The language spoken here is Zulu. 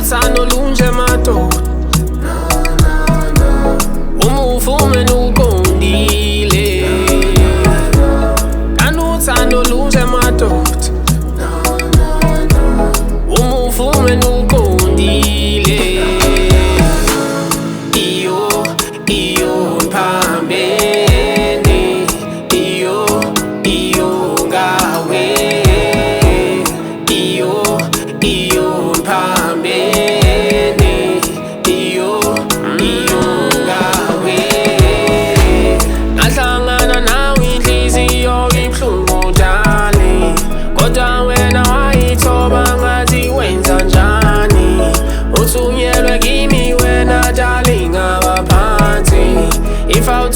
uthando lunje madoda, uma uvume nuqondile. Kanti uthando lunje madoda, uma uvume nuqondile. Iyo phambeni, iyo ngawe. Iyo phambeni, iyo ngawe. Ngahlangana nawe inhliziyo ibuhlungu darling, kodwa wena wayithoba ngathi wenza njani. Uthunyelwe kimi wena darling ngabaphansi, if I